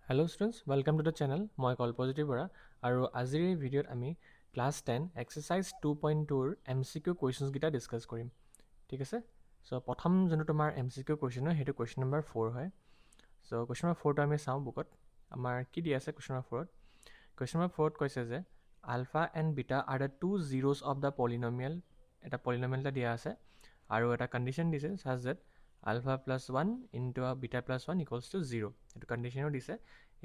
Hello students, welcome to the channel. মই কল্পজ্যোতি বৰা আৰু আজিৰ এই ভিডিঅ'ত আমি ক্লাছ 10 এক্সাৰচাইজ 2.2ৰ MCQ কুৱেশ্যনছ গিটা ডিসকাস কৰিম। ঠিক আছে? সো প্ৰথম যোনটো তোমাৰ MCQ কুৱেশ্যন হয় সেইটো কুৱেশ্যন নম্বৰ 4 হয়। সো কুৱেশ্যন নম্বৰ 4 টো আমি চাওঁ বুকত। আমাৰ কি দিয়া আছে কুৱেশ্যন নম্বৰ 4ত? কুৱেশ্যন নম্বৰ 4ত কৈছে যে alpha and beta are the two zeros of the polynomial. এটা পলিনমিয়েল এটা দিয়া আছে আৰু এটা কণ্ডিশ্যন দিছে such that alpha plus 1 into beta plus 1 equals to 0। এইটো কণ্ডিশ্যনো দিছে।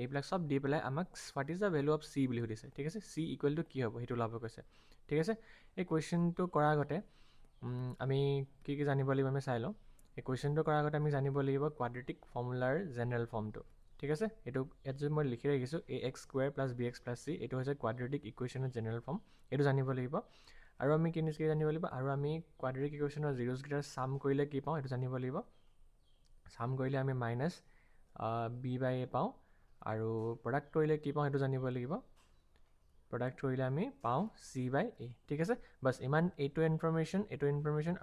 এইবিলাক সব দি পেলাই আমাক what is the value of c বুলি সুধিছে। ঠিক আছে? চি ইকুৱেল টু কি হ'ব সেইটো ওলাব কৈছে। ঠিক আছে? এই কুৱেশ্যনটো কৰাৰ আগতে আমি কি কি জানিব লাগিব আমি চাই লওঁ। এই কুৱেশ্যনটো কৰাৰ আগতে আমি জানিব লাগিব কোৱাড্ৰেটিক ফৰ্মুলাৰ জেনেৰেল ফৰ্মটো। ঠিক আছে? এইটো ইয়াত যদি মই লিখি ৰাখিছোঁ ax² + bx + c, এইটো হৈছে কোৱাড্ৰেটিক ইকুৱেশ্যনৰ জেনেৰেল ফৰ্ম। এইটো জানিব লাগিব। আৰু আমি কি নিচিনা জানিব লাগিব, আৰু আমি কোৱাড্ৰেটিক ইকুৱেশ্যনৰ জিৰ'জ গিটাৰ ছাম কৰিলে কি পাওঁ এইটো জানিব লাগিব। ছাম কৰিলে আমি মাইনাছ b/a পাওঁ, আৰু প্ৰডাক্ট কৰিলে কি পাওঁ সেইটো জানিব লাগিব। প্ৰডাক্ট কৰিলে আমি পাওঁ c/a। ঠিক আছে? বাছ ইমান এইটো ইনফৰ্মেশ্যন আৰু এইটো ইনফৰ্মেশ্যন,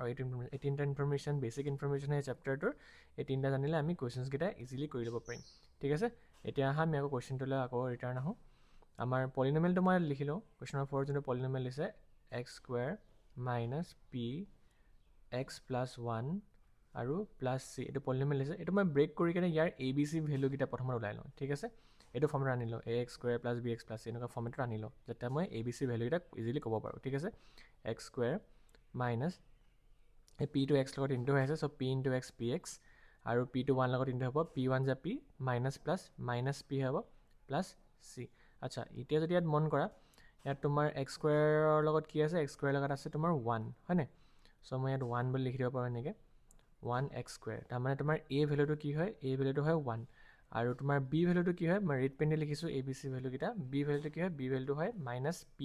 এই তিনিটা ইনফৰ্মেশ্যন বেছিক ইনফৰ্মেশ্যন এই চেপ্টাৰটোৰ। এই তিনিটা জানিলে আমি কুৱেশ্যনছকেইটা ইজিলি কৰি ল'ব পাৰিম। ঠিক আছে? এতিয়া আহা আমি আকৌ কুৱেশ্যনটোলৈ আকৌ ৰিটাৰ্ণ আহোঁ। আমাৰ পলিনমিয়েলটো মই লিখি লওঁ। কুৱেশ্যন নম্বৰ 4 যোনটো পলিনমিয়েল দিছে x² - px + 1 আৰু প্লাছ চি, এইটো পলিনমিয়েল দিছে। এইটো মই ব্ৰেক কৰি কিনে ইয়াৰ ABC ভেলুকেইটা প্ৰথমত ওলাই লওঁ। ঠিক আছে? এইটো ফৰ্মত আনি লওঁ ax² + bx + c, এনেকুৱা ফৰ্মেটত আনি লওঁ যাতে মই ABC ভেলুকেইটা ইজিলি ক'ব পাৰোঁ। ঠিক আছে? x² - এই pটো x লগত ইনটু হৈ আছে, চ' p × x px, আৰু pটো 1 লগত ইনটু হ'ব, p1 = p, minus plus minus p হ'ব প্লাছ c। আচ্ছা, এতিয়া যদি ইয়াত মন কৰা, ইয়াত তোমাৰ x² লগত কি আছে, x² লগত আছে তোমাৰ 1, হয়নে? চ' মই ইয়াত 1 বুলি লিখি দিব পাৰোঁ এনেকৈ, 1x²। তাৰমানে তোমাৰ a ভেলুটো কি হয়, a ভেলুটো হয় 1, আৰু তোমাৰ b ভেলুটো কি হয়, মই ৰেড পেনে লিখিছোঁ ABC ভেলুকেইটা। b ভেলুটো কি হয়, b ভেলুটো হয় -p।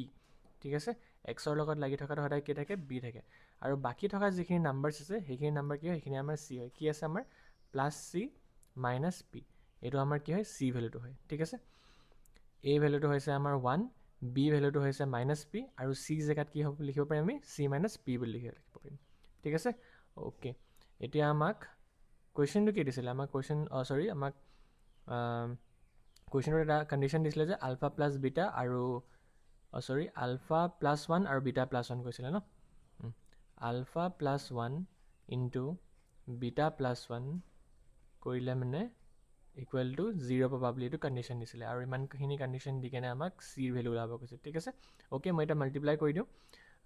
ঠিক আছে? এক্সৰ লগত লাগি থকাটো সদায় কি থাকে, b থাকে। আৰু বাকী থকা যিখিনি নাম্বাৰছ আছে সেইখিনি নাম্বাৰ কি হয়, সেইখিনি আমাৰ c হয়। কি আছে আমাৰ +c - p। এইটো আমাৰ কি হয়, c ভেলুটো হয়। ঠিক আছে? a ভেলুটো হৈছে আমাৰ 1, b ভেলুটো হৈছে -p, আৰু c জেগাত কি হ'ব লিখিব পাৰিম আমি, c - p বুলি লিখিব পাৰিম। ঠিক আছে? অ'কে, এতিয়া আমাক কুৱেশ্যনটো কি দিছিলে, আমাক আমাক কুৱেশ্যনত এটা কণ্ডিশ্যন দিছিলে যে আলফা প্লাছ বিটা আৰু আলফা প্লাছ 1 আৰু বিটা প্লাছ 1 কৈছিলে ন। Alpha plus 1 into beta plus 1 কৰিলে মানে ইকুৱেল টু 0 পাবা বুলি এইটো কণ্ডিশ্যন দিছিলে, আৰু ইমানখিনি কণ্ডিশ্যন দি কেনে আমাক চিৰ ভেলু ওলাব কৈছে। ঠিক আছে? অ'কে, মই এতিয়া মাল্টিপ্লাই কৰি দিওঁ।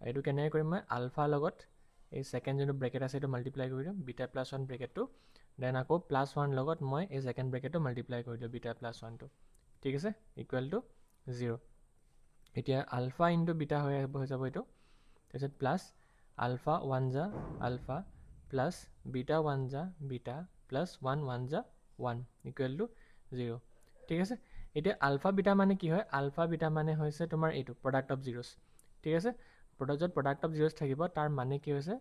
এইটো কেনেকৈ কৰিম, মই আলফা লগত এই ছেকেণ্ড যোনটো ব্ৰেকেট আছে এইটো মাল্টিপ্লাই কৰি দিওঁ, বিটা প্লাছ 1 ব্ৰেকেটটো, দেন আকৌ +1 লগত মই এই ছেকেণ্ড ব্ৰেকেটটো মাল্টিপ্লাই কৰি দিওঁ, বিটা প্লাছ 1টো। ঠিক আছে? Equal to 0। এতিয়া আলফা ইনটু বিটা হৈ যাব এইটো, তাৰপিছত plus alpha 1 × alpha plus beta 1 × beta plus 1 1 × 1 equal to 0। ঠিক আছে? এতিয়া আলফা বিটা মানে কি হয়, আলফা বিটা মানে হৈছে তোমাৰ এইটো প্ৰডাক্ট অফ জিৰ'ছ। ঠিক আছে? য'ত প্ৰডাক্ট অফ জিৰ'ছ থাকিব তাৰ মানে কি হৈছে,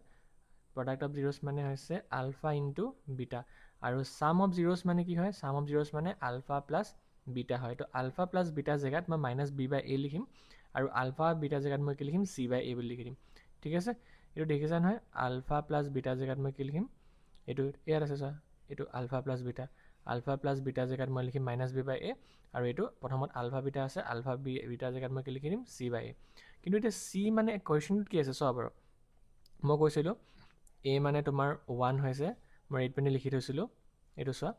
প্ৰডাক্ট অফ জিৰ'ছ মানে হৈছে আলফা ইনটু বিটা, আৰু ছাম অফ জিৰ'ছ মানে কি হয়, ছাম অফ জিৰ'ছ মানে আলফা প্লাছ বিটা হয়। তো আলফা প্লাছ বিটা জেগাত মই -b/a লিখিম, আৰু আলফা বিটা জেগাত মই কি লিখিম, c/a বুলি লিখি দিম। ঠিক আছে? এইটো দেখিছা নহয়, আলফা প্লাছ বিটা জেগাত মই কি লিখিম, এইটো ইয়াত আছে চোৱা, এইটো alpha plus beta. Alpha plus beta জেগাত মই লিখিম -b/a, আৰু এইটো প্ৰথমত আলফা বিটা আছে, আলফা বিটা জেগাত মই কি লিখি দিম, c/a। কিন্তু এতিয়া c মানে কুৱেশ্যনটোত কি আছে চোৱা বাৰু, মই কৈছিলোঁ a মানে তোমাৰ 1 হৈছে, মই ৰেড পেনে লিখি থৈছিলোঁ, এইটো চোৱা,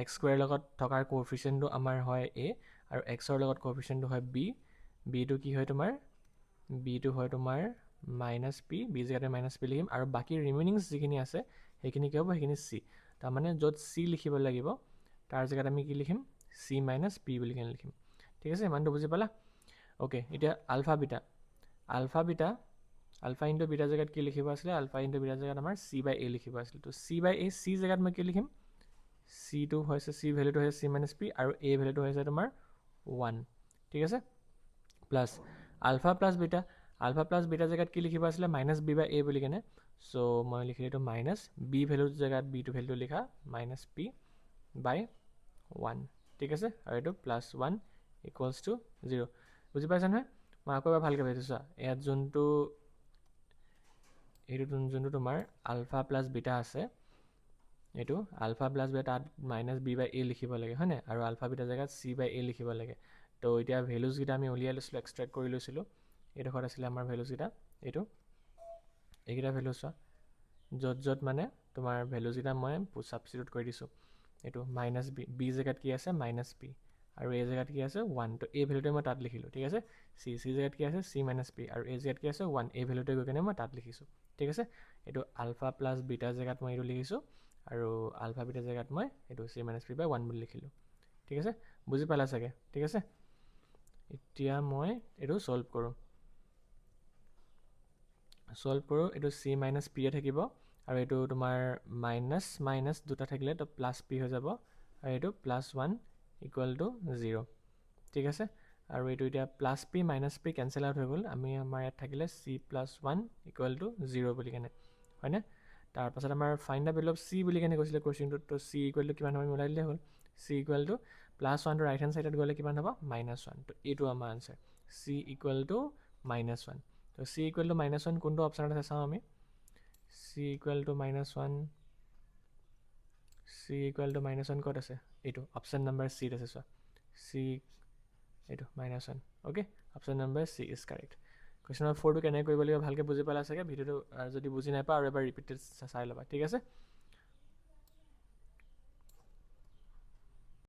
x² লগত থকাৰ কোএফিচিয়েণ্টটো আমাৰ হয় a, আৰু xৰ লগত কোএফিচিয়েণ্টটো হয় b। bটো কি হয় তোমাৰ, bটো হয় তোমাৰ -p, b জেগাতে -p লিখিম, আৰু বাকী ৰিমেইনিংছ যিখিনি আছে সেইখিনি কি হ'ব, সেইখিনি c। তাৰমানে য'ত c লিখিব লাগিব তাৰ জেগাত আমি কি লিখিম, c - p বুলি কিনে লিখিম। ঠিক আছে? ইমানটো বুজি পালা? অ'কে, এতিয়া আলফা ইনটু বিটা জেগাত কি লিখিব আছিলে, আলফা ইনটু বিটা জেগাত আমাৰ c/a লিখিব আছিলে। তো c/a, c জেগাত মই কি লিখিম, cটো হৈছে, c ভেলুটো হৈছে c - p, আৰু a ভেলুটো হৈছে তোমাৰ 1। ঠিক আছে? প্লাছ আলফা প্লাছ বিটা জেগাত কি লিখিব আছিলে, -b/a বুলি কেনে, চ' মই লিখি দিলোঁ -b ভেলুৰ জেগাত bটো ভেলুটো লিখা -p/1। ঠিক আছে? আৰু এইটো +1 ইকুৱেলছ টু 0। বুজি পাইছা নহয়? মই আকৌ এবাৰ ভালকৈ বুজাইছোঁ চোৱা, ইয়াত যোনটো তোমাৰ আলফা প্লাছ বিটা আছে, এইটো আলফা প্লাছ বিটা তাত মাইনাছ বি বাই এ লিখিব লাগে হয়নে, আৰু আলফা বিটা জেগাত চি বাই এ লিখিব লাগে। তো এতিয়া ভেলুজকেইটা আমি উলিয়াই লৈছিলোঁ, এক্সট্ৰেক্ট কৰি লৈছিলোঁ। এইডোখৰত আছিলে আমাৰ ভেলুজকেইটা, এইটো এইকেইটা ভেলু চোৱা, য'ত য'ত মানে তোমাৰ ভেলুজকেইটা মই ছাবষ্টিটিউট কৰি দিছোঁ। এইটো মাইনাছ বি, বি জেগাত কি আছে মাইনাছ বি, আৰু এই জেগাত কি আছে 1, তো এই ভেলুটোৱে মই তাত লিখিলোঁ। ঠিক আছে, চি জেগাত কি আছে চি মাইনাছ পি, আৰু এই জেগাত কি আছে 1, এই ভেলুটোৱে গৈ কিনে মই তাত লিখিছোঁ। ঠিক আছে, এইটো আলফা প্লাছ বিটা জেগাত মই এইটো লিখিছোঁ, আৰু আলফা বিটা জেগাত মই এইটো চি মাইনাছ পি বাই 1 বুলি লিখিলোঁ। ঠিক আছে, বুজি পালা চাগে। ঠিক আছে, এতিয়া মই এইটো ছল্ভ কৰোঁ। এইটো চি মাইনাছ পিয়ে থাকিব, আৰু এইটো তোমাৰ মাইনাছ মাইনাছ দুটা থাকিলে তো প্লাছ পি হৈ যাব, আৰু এইটো +1 = 0। ঠিক আছে, আৰু এইটো এতিয়া plus P minus P cancel out হৈ গ'ল। আমাৰ ইয়াত থাকিলে c+1 = 0 বুলি কেনে, হয়নে? তাৰপাছত আমাৰ find the value of c বুলি কেনে কৈছিলে কুৱেশ্যনটোত, তো চি = কিমান হয় মিলাই দিলে হ'ল। চি = +1 ৰাইট হেণ্ড ছাইডত গ'লে কিমান হ'ব -1, তো এইটো আমাৰ আনচাৰ, চি = -1। তো চি = -1 কোনটো অপশ্যনত আছে চাওঁ আমি। চি = -1, চি = -1 ক'ত আছে, এইটো অপশ্যন নম্বৰ চিত আছে চোৱা, চি এইটো -1। Okay, option number c is correct. Question number 4টো কেনেকৈ কৰিব লাগিব ভালকৈ বুজি পালা চাগে। ভিডিঅ'টো যদি বুজি নাপায় আৰু এবাৰ ৰিপিটেড চাই ল'বা। ঠিক আছে।